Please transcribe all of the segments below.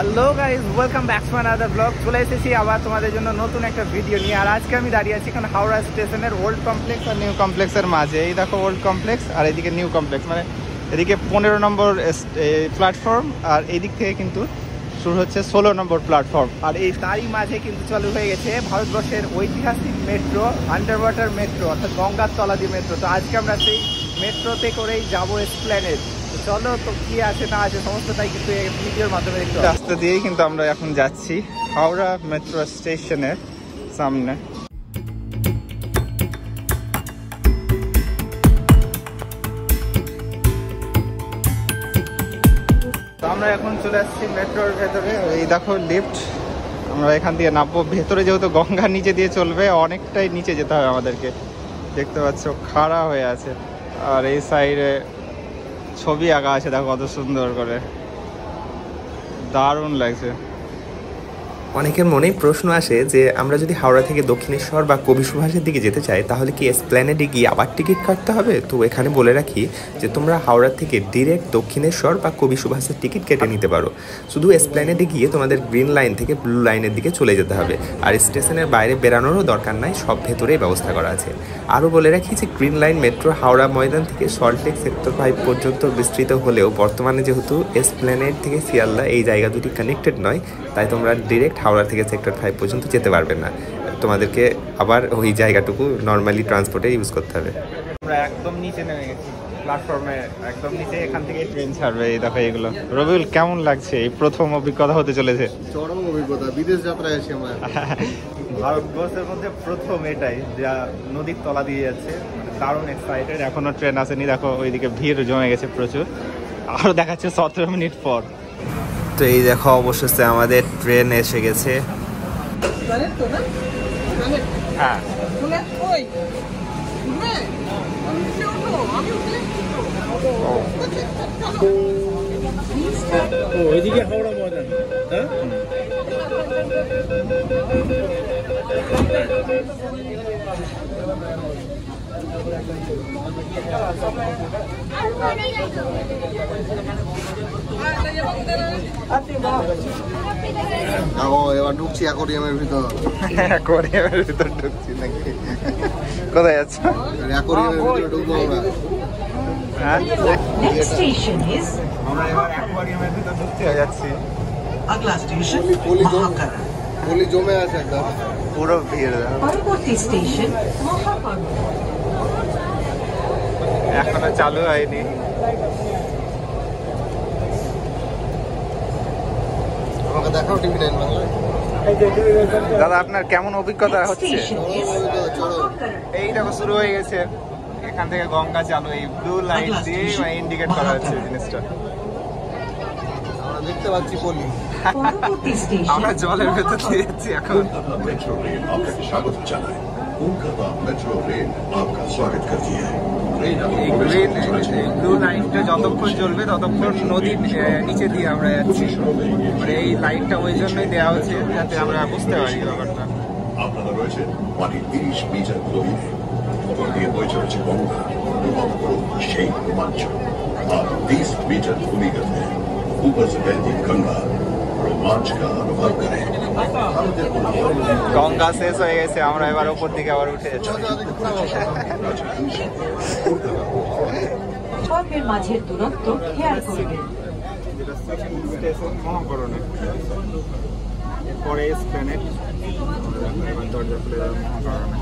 Hello guys, welcome back to another blog. চলে এসেছি আবার তোমাদের জন্য নতুন একটা ভিডিও নিয়ে। আর আজকে আমি দাঁড়িয়ে আছি এখন হাওড়া স্টেশনের ওল্ড কমপ্লেক্স আর নিউ কমপ্লেক্সের মাঝে। এই দেখো ওল্ড কমপ্লেক্স আর এদিকে নিউ কমপ্লেক্স, মানে এদিকে 15 নম্বর প্ল্যাটফর্ম আর এই দিক থেকে কিন্তু শুরু হচ্ছে 16 নম্বর প্ল্যাটফর্ম। আর এই তারই মাঝে কিন্তু চালু হয়ে গেছে ভারতবর্ষের ঐতিহাসিক মেট্রো, আন্ডার ওয়াটার মেট্রো, অর্থাৎ গঙ্গার তলা দিয়ে মেট্রো। তো আজকে আমরা সেই মেট্রোতে করেই যাবো এসপ্ল্যানেড। চলো, তো কি আছে না আছে সমস্তটাই কিন্তু এই ভিডিওর মাধ্যমে দেখতে। রাস্তা দিয়েই কিন্তু আমরা এখন যাচ্ছি হাওড়া মেট্রো স্টেশনের সামনে। তো আমরা এখন চলে আসছি মেট্রোর ভেতরে। এই দেখো লিফট, আমরা এখান দিয়ে নামবো। ভেতরে যেহেতু গঙ্গার নিচে দিয়ে চলবে, অনেকটাই নিচে যেতে হবে আমাদেরকে। দেখতে পাচ্ছ খাড়া হয়ে আছে, আর এই সাইডে ছবি আঁকা আছে, দেখো কত সুন্দর করে, দারুণ লাগছে। অনেকের মনেই প্রশ্ন আসে যে আমরা যদি হাওড়া থেকে দক্ষিণেশ্বর বা কবি সুভাষের দিকে যেতে চাই তাহলে কি এসপ্ল্যানেডে গিয়ে আবার টিকিট কাটতে হবে? তো এখানে বলে রাখি যে তোমরা হাওড়া থেকে ডিরেক্ট দক্ষিণেশ্বর বা কবি সুভাষের টিকিট কেটে নিতে পারো। শুধু এসপ্ল্যানেডে গিয়ে তোমাদের গ্রিন লাইন থেকে ব্লু লাইনের দিকে চলে যেতে হবে। আর স্টেশনের বাইরে বেরানোরও দরকার নাই, সব ভেতরেই ব্যবস্থা করা আছে। আরও বলে রাখি যে green line metro Howrah Maidan থেকে সল্টলেক সেক্টর 5 পর্যন্ত বিস্তৃত হলেও বর্তমানে যেহেতু এসপ্ল্যানেড থেকে শিয়ালদা এই জায়গা দুটি কানেক্টেড নয়, তাই তোমরা ডিরেক্ট হাওড়া থেকে সেক্টর 5 পর্যন্ত যেতে পারবে না। তোমাদেরকে আবার ওই জায়গাটুকু নর্মালি ট্রান্সপোর্টে ইউজ করতে হবে। আমরা একদম নিচে নেমে গেছি, প্ল্যাটফর্মে একদম নিচে। এখান থেকে ট্রেন ছাড়বে। এই দেখো এগুলো। রবিউল, কেমন লাগছে? এই প্রথম অভিজ্ঞতা হতে চলেছে। চরম অভিজ্ঞতা, বিদেশ যাত্রায় আছি আমরা। ভারতবর্ষের মধ্যে প্রথম এটাই যা নদীর তলা দিয়ে যাচ্ছে। দারুণ এক্সাইটেড। এখনো ট্রেন আসেনি, দেখো ওইদিকে ভিড় জমে গেছে প্রচুর। আরও দেখাচ্ছে 17 মিনিট পর। তো এই দেখো অবশেষে আমাদের ট্রেন এসে গেছে। হ্যাঁ, ওইদিকে হাওড়া ময়দান। হ্যাঁ, এবার ঢুকছি অ্যাকোরিয়ামের ভিতর। অ্যাকোরিয়ামের ভিতর ঢুকছি নাকি? কোথায় যাচ্ছ? অ্যাকোরিয়ামের ভিতরে ঢুকবো আমরা। আমরা এবার অ্যাকোরিয়ামের ভিতর ঢুকতে যাচ্ছি। পলি জমে আছে একদম, পুরো ভিড়। পরবর্তী স্টেশন এখনো চালু হয়নি। আমাকে দেখাও টিভি 9 বাংলায়। দাদা, আপনার কেমন অভিজ্ঞতা হচ্ছে? চলো, এই দেখো শুরু হয়ে গেছে। এখান থেকে গঙ্গা চালু, এই ব্লু লাইট দিয়ে ইন্ডিকেট করা হচ্ছে জিনিসটা। আমরা দেখতে পাচ্ছি পলি। আমরা জলের ভেতর দিয়ে যাচ্ছি এখন। मेट्रो रेल आपका स्वागत জানায়। কলকাতা মেট্রো রেল आपका स्वागत करती है। এই ব্লু লাইটটা যতক্ষণ জ্বলবে ততক্ষণ নদীর নিচে দিয়ে আমরা যাচ্ছি। এই লাইটটা ওই জন্যই দেওয়া হচ্ছে যাতে আমরা বুঝতে পারি ব্যাপারটা। আপনারা রয়েছেন পানি 30 মিটার গভীরে, উপর দিয়ে বয়ে চলেছে গঙ্গা। অনুভব করুন সেই রোমাঞ্চ। आप 30 मीटर भूमिगत हैं, ऊपर से बहती गंगा। रोमांच का अनुभव करें। গঙ্গা শেষ হয়ে গেছে, আমরা এবার উপর দিকে আবার উঠে যাচ্ছি। সবের মাঝের দূরত্ব খেয়াল করবেন। মহাকরণে এরপরে এসপ্ল্যানেড। দরজা খুলে যাবে মহাকরণে।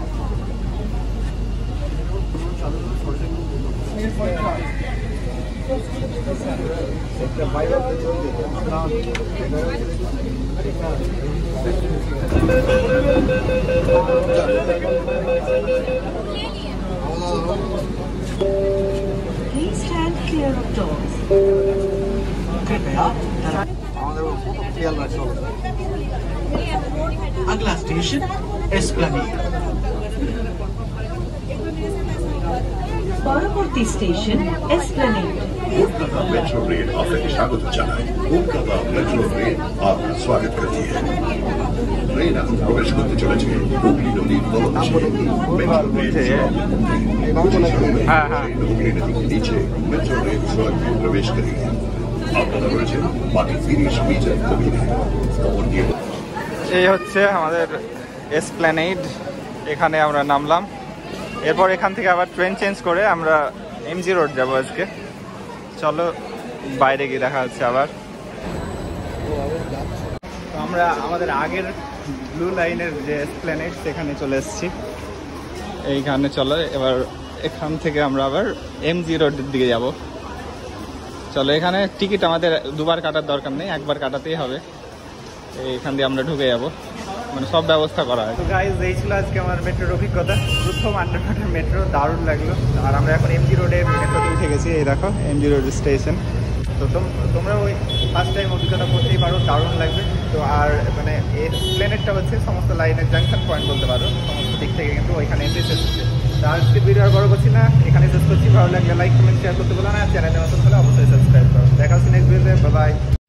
Please stand clear of doors. আমাদের কত খেয়াল রাখতে হবে। अगला स्टेशन एस्प्लेनेड। পরবর্তী station Esplanade. Kolkata metro rail আপনাকে স্বাগত জানায়। কলকাতা মেট্রো রেল আপনার স্বাগত করতে है। ট্রেন এখন প্রবেশ করতে চলেছে হুগলি নদীর তলদেশে। মেট্রো রেল হুগলি নদীর নিচে মেট্রো রেল সড়ক में प्रवेश करेगी। আপনারা রয়েছেন মাটি 30 মিটার গভীরে খবর দিয়ে এই হচ্ছে আমাদের এসপ্ল্যানেড, এখানে আমরা নামলাম। এরপর এখান থেকে আবার ট্রেন চেঞ্জ করে আমরা এমজি রোড যাবো আজকে। চলো বাইরে গিয়ে দেখা যাচ্ছে আবার। তো আমরা আমাদের আগের ব্লু লাইনের যে এসপ্ল্যানেড সেখানে চলে এসেছি। এইখানে চলো এবার এখান থেকে আমরা আবার এমজি রোডের দিকে যাব। চলো, এখানে টিকিট আমাদের দুবার কাটার দরকার নেই, একবার কাটাতেই হবে। এইখান দিয়ে আমরা ঢুকে যাব, মানে সব ব্যবস্থা করা হয়। তো গাইজ, এই ছিল আজকে আমার মেট্রোর অভিজ্ঞতা। প্রথম আন্ডারগ্রাউন্ড মেট্রো, দারুণ লাগলো। আর আমরা এখন এমজি রোডে মেট্রোতে উঠে গেছি। এই দেখো এমজি রোড স্টেশন। তো তোমরা ওই ফার্স্ট টাইম অভিজ্ঞতা করতেই পারো, দারুণ লাগবে। তো আর মানে এসপ্ল্যানেডটা হচ্ছে সমস্ত লাইনের জাংশন পয়েন্ট বলতে পারো, সমস্ত দিক থেকে কিন্তু ওইখানে এসে শেষ হচ্ছে। তো আজকে ভিডিও আর বড় করছি না, এখানে শেষ করছি। ভালো লাগলে লাইক কমেন্ট শেয়ার করতে বলো না, চ্যানেলে নতুন হলে অবশ্যই সাবস্ক্রাইব করো। দেখা হচ্ছে নেক্সট ভিডিওতে। Bye bye.